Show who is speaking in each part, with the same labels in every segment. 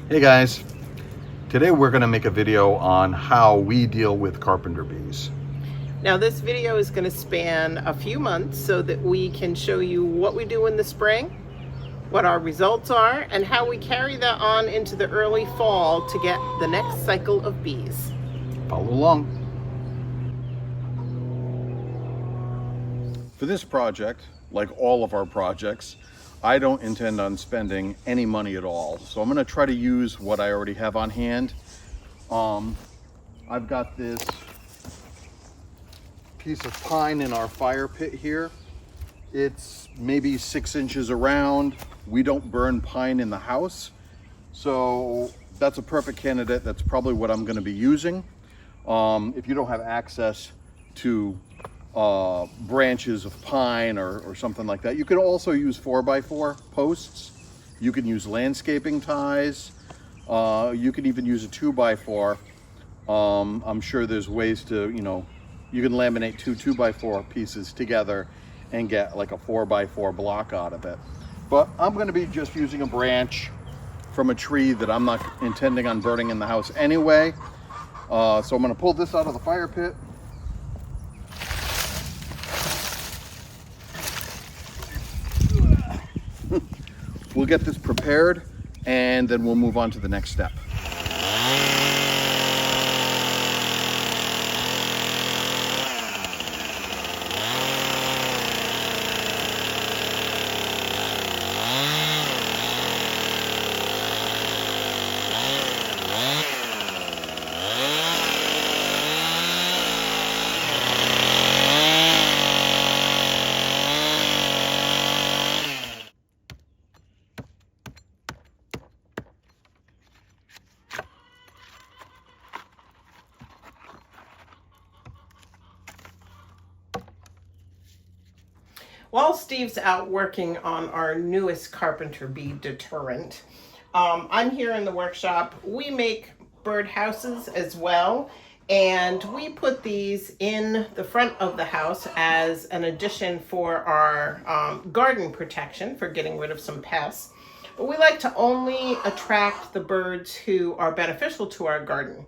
Speaker 1: Hey guys, today we're going to make a video on how we deal with carpenter bees.
Speaker 2: Now this video is going to span a few months so that we can show you what we do in the spring, what our results are, and how we carry that on into the early fall to get the next cycle of bees.
Speaker 1: Follow along. For this project, like all of our projects, I don't intend on spending any money at all. So I'm going to try to use what I already have on hand. I've got this piece of pine in our fire pit here. It's maybe 6 inches around. We don't burn pine in the house. So that's a perfect candidate. That's probably what I'm going to be using. If you don't have access to branches of pine or something like that, you can also use 4x4 posts. You can use landscaping ties. You can even use a 2x4. I'm sure there's ways to, you can laminate two 2x4 pieces together and get like a 4x4 block out of it. But I'm going to be just using a branch from a tree that I'm not intending on burning in the house anyway. So I'm going to pull this out of the fire pit. We'll get this prepared and then we'll move on to the next step.
Speaker 2: While Steve's out working on our newest Carpenter bee deterrent, I'm here in the workshop. We make bird houses as well, and we put these in the front of the house as an addition for our garden protection, for getting rid of some pests. But we like to only attract the birds who are beneficial to our garden.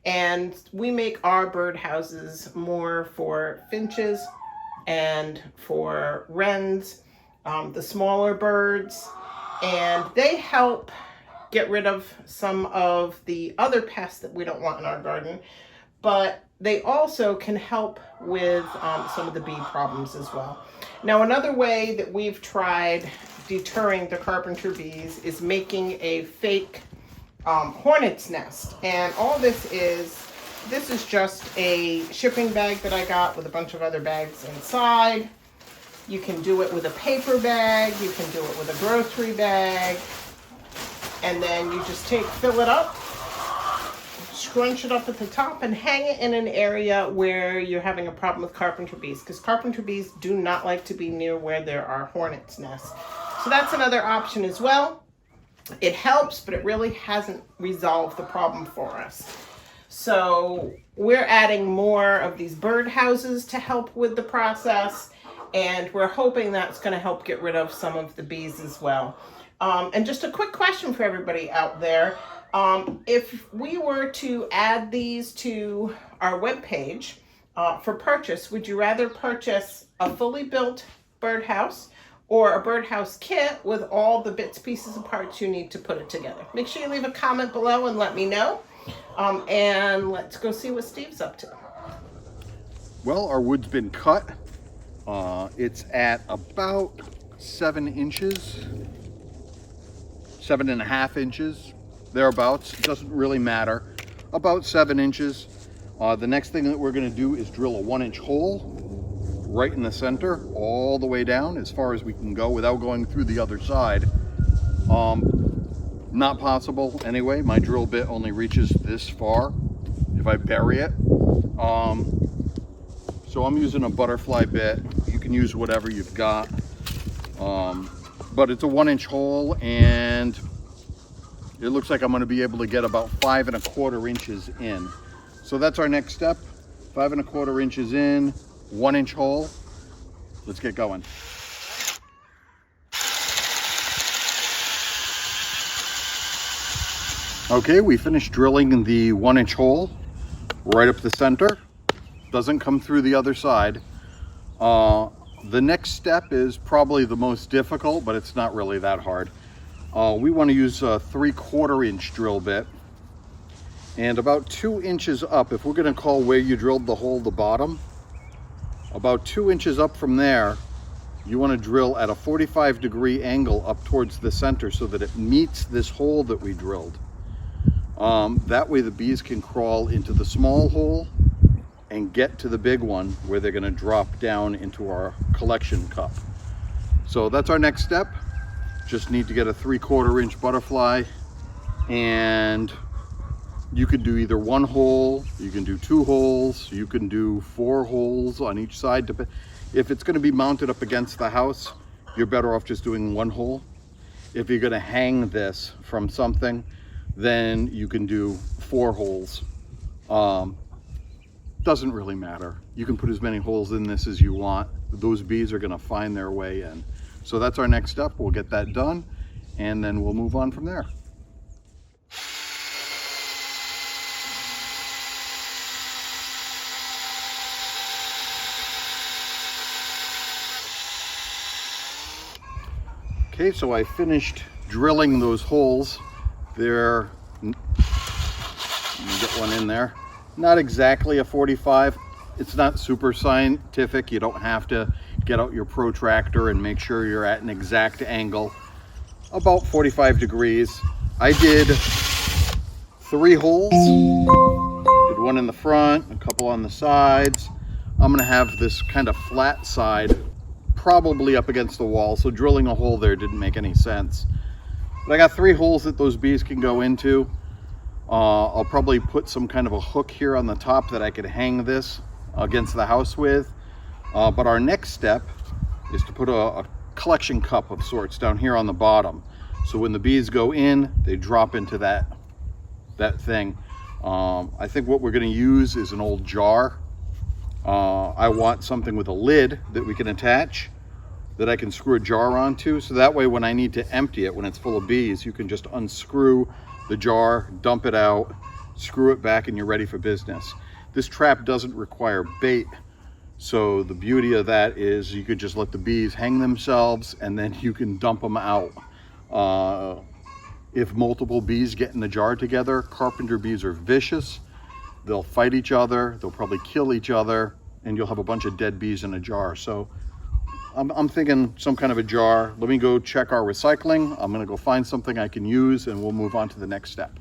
Speaker 2: And we make our bird houses more for finches and for wrens, the smaller birds, and they help get rid of some of the other pests that we don't want in our garden, but they also can help with some of the bee problems as well. Now, another way that we've tried deterring the carpenter bees is making a fake hornet's nest, and all this is just a shipping bag that I got with a bunch of other bags inside. You can do it with a paper bag, you can do it with a grocery bag, and then you just fill it up, scrunch it up at the top, and hang it in an area where you're having a problem with carpenter bees, because carpenter bees do not like to be near where there are hornets' nests. So that's another option as well. It helps, but it really hasn't resolved the problem for us. So we're adding more of these bird houses to help with the process, and we're hoping that's going to help get rid of some of the bees as well. And just a quick question for everybody out there. If we were to add these to our webpage for purchase, would you rather purchase a fully built birdhouse or a birdhouse kit with all the bits, pieces, and parts you need to put it together? Make sure you leave a comment below and let me know. And let's go see what Steve's up to.
Speaker 1: Well, our wood's been cut. It's at about 7 inches, 7.5 inches, thereabouts. It doesn't really matter. About 7 inches. The next thing that we're going to do is drill a 1-inch hole right in the center, all the way down as far as we can go without going through the other side. Not possible anyway. My drill bit only reaches this far if I bury it. So I'm using a butterfly bit. You can use whatever you've got. But it's a 1-inch hole, and it looks like I'm going to be able to get about 5 1/4 inches in. So that's our next step. 5 1/4 inches in, 1-inch hole. Let's get going. Okay, we finished drilling the 1-inch hole right up the center. Doesn't come through the other side. The next step is probably the most difficult, but it's not really that hard. We want to use a 3/4 inch drill bit, and about 2 inches up, if we're going to call where you drilled the hole the bottom, about 2 inches up from there, you want to drill at a 45-degree angle up towards the center so that it meets this hole that we drilled. That way the bees can crawl into the small hole and get to the big one where they're going to drop down into our collection cup. So that's our next step. Just need to get a 3/4 inch butterfly, and you could do either 1 hole, you can do 2 holes, you can do 4 holes on each side. If it's going to be mounted up against the house, you're better off just doing 1 hole. If you're going to hang this from something, then you can do 4 holes. Doesn't really matter. You can put as many holes in this as you want. Those bees are going to find their way in. So that's our next step. We'll get that done, and then we'll move on from there. Okay, so I finished drilling those holes. Let me get one in there. Not exactly a 45. It's not super scientific. You don't have to get out your protractor and make sure you're at an exact angle. About 45 degrees. I did 3 holes. Did 1 in the front, a couple on the sides. I'm gonna have this kind of flat side probably up against the wall, so drilling a hole there didn't make any sense. But I got 3 holes that those bees can go into. I'll probably put some kind of a hook here on the top that I could hang this against the house with. But our next step is to put a collection cup of sorts down here on the bottom. So when the bees go in, they drop into that thing. I think what we're going to use is an old jar. I want something with a lid that we can attach, that I can screw a jar onto. So that way when I need to empty it, when it's full of bees, you can just unscrew the jar, dump it out, screw it back, and you're ready for business. This trap doesn't require bait, so the beauty of that is you could just let the bees hang themselves and then you can dump them out. If multiple bees get in the jar together, carpenter bees are vicious. They'll fight each other, they'll probably kill each other, and you'll have a bunch of dead bees in a jar. So I'm thinking some kind of a jar. Let me go check our recycling. I'm gonna go find something I can use, and we'll move on to the next step.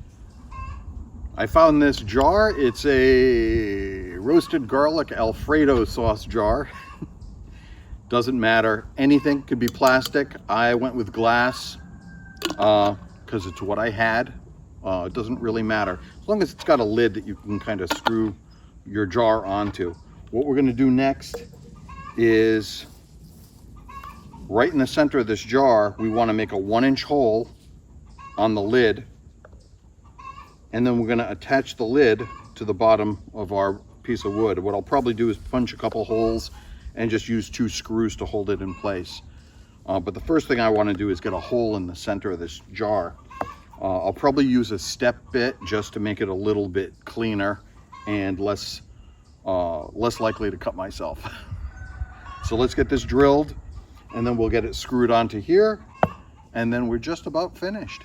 Speaker 1: I found this jar. It's a roasted garlic Alfredo sauce jar. Doesn't matter, anything could be plastic. I went with glass because it's what I had. It doesn't really matter, as long as it's got a lid that you can kind of screw your jar onto. What we're gonna do next is, right in the center of this jar, we want to make a 1-inch hole on the lid, and then we're going to attach the lid to the bottom of our piece of wood. What I'll probably do is punch a couple holes and just use 2 screws to hold it in place. But the first thing I want to do is get a hole in the center of this jar. I'll probably use a step bit just to make it a little bit cleaner and less likely to cut myself. So let's get this drilled, and then we'll get it screwed onto here, and then we're just about finished.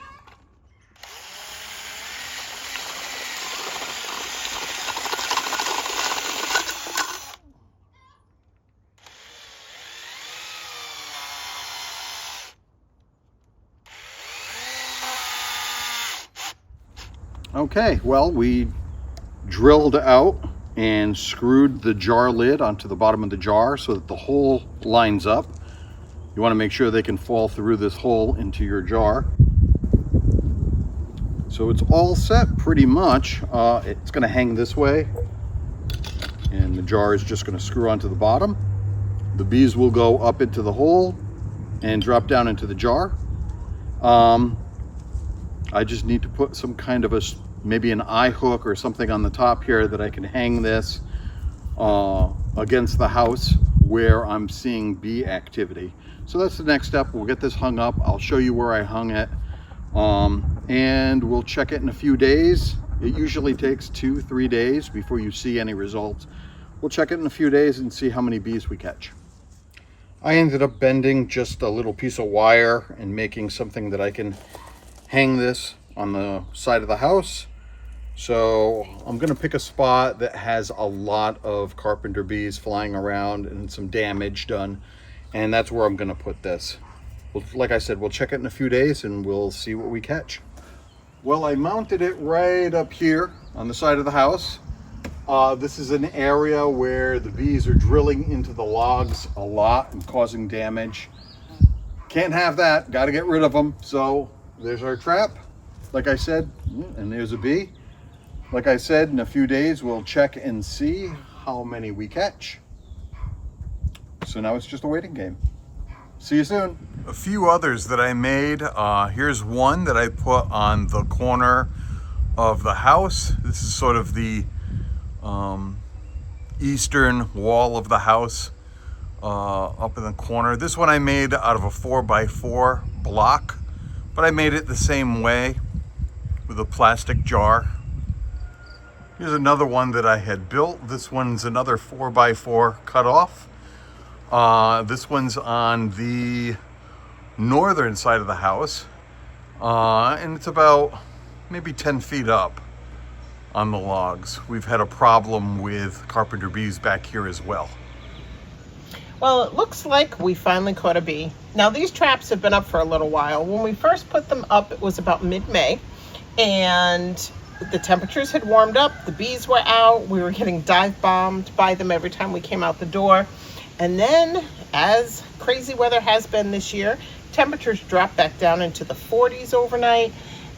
Speaker 1: Okay, well, we drilled out and screwed the jar lid onto the bottom of the jar so that the hole lines up. You want to make sure they can fall through this hole into your jar. So it's all set pretty much. It's going to hang this way, and the jar is just going to screw onto the bottom. The bees will go up into the hole and drop down into the jar. I just need to put some kind of maybe an eye hook or something on the top here that I can hang this against the house where I'm seeing bee activity. So that's the next step. We'll get this hung up. I'll show you where I hung it. and we'll check it in a few days. It usually takes 2-3 days before you see any results. We'll check it in a few days and see how many bees we catch. I ended up bending just a little piece of wire and making something that I can hang this on the side of the house. So I'm gonna pick a spot that has a lot of carpenter bees flying around and some damage done, and that's where I'm gonna put this. Well, like I said, we'll check it in a few days and we'll see what we catch. Well, I mounted it right up here on the side of the house. This is an area where the bees are drilling into the logs a lot and causing damage. Can't have that, got to get rid of them. So there's our trap, like I said, and there's a bee. Like I said, in a few days, we'll check and see how many we catch. So now it's just a waiting game. See you soon. A few others that I made. Here's one that I put on the corner of the house. This is sort of the eastern wall of the house, up in the corner. This one I made out of a 4x4 block, but I made it the same way with a plastic jar. Here's another one that I had built. This one's another 4x4 cut off. This one's on the northern side of the house, and it's about maybe 10 feet up on the logs. We've had a problem with carpenter bees back here as well.
Speaker 2: Well, it looks like we finally caught a bee. Now, these traps have been up for a little while. When we first put them up, it was about mid-May, and the temperatures had warmed up, the bees were out, we were getting dive bombed by them every time we came out the door. And then, as crazy weather has been this year, temperatures dropped back down into the 40s overnight,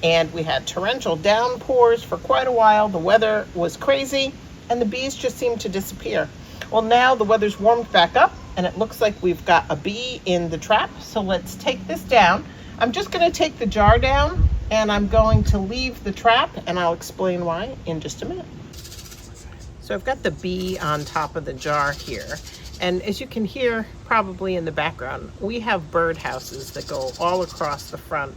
Speaker 2: and we had torrential downpours for quite a while. The weather was crazy, and the bees just seemed to disappear. Well, now the weather's warmed back up, and it looks like we've got a bee in the trap. So let's take this down. I'm just going to take the jar down, and I'm going to leave the trap, and I'll explain why in just a minute. So I've got the bee on top of the jar here. And as you can hear probably in the background, we have bird houses that go all across the front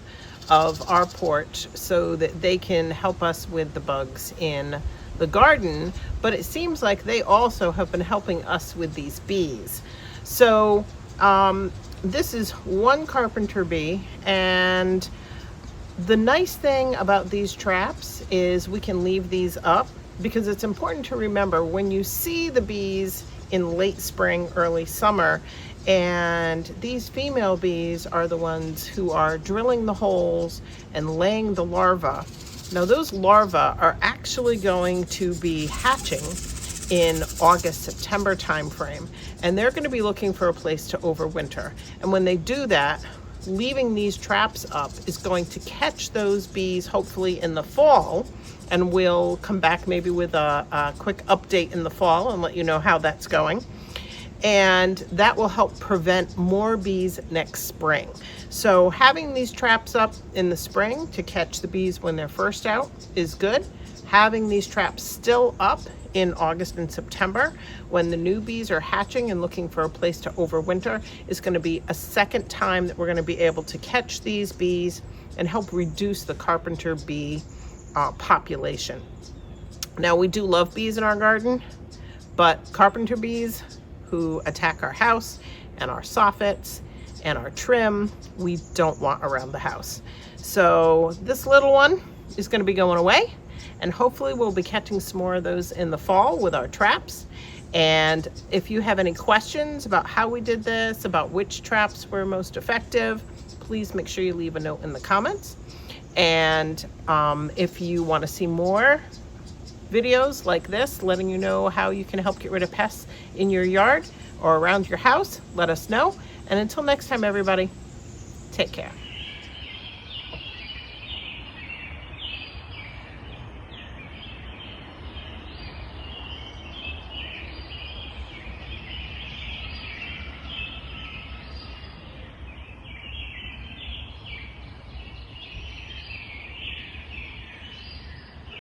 Speaker 2: of our porch so that they can help us with the bugs in the garden. But it seems like they also have been helping us with these bees. So this is one carpenter bee, and the nice thing about these traps is we can leave these up, because it's important to remember when you see the bees in late spring, early summer, and these female bees are the ones who are drilling the holes and laying the larvae. Now, those larvae are actually going to be hatching in August, September timeframe, and they're going to be looking for a place to overwinter. And when they do that, leaving these traps up is going to catch those bees hopefully in the fall, and we'll come back maybe with a quick update in the fall and let you know how that's going. And that will help prevent more bees next spring. So having these traps up in the spring to catch the bees when they're first out is good. Having these traps still up in August and September when the new bees are hatching and looking for a place to overwinter is going to be a second time that we're going to be able to catch these bees and help reduce the carpenter bee population. Now, we do love bees in our garden, but carpenter bees who attack our house and our soffits and our trim, we don't want around the house. So this little one is going to be going away, and hopefully we'll be catching some more of those in the fall with our traps. And if you have any questions about how we did this, about which traps were most effective, please make sure you leave a note in the comments. And if you want to see more videos like this, letting you know how you can help get rid of pests in your yard or around your house, let us know. And until next time, everybody, take care.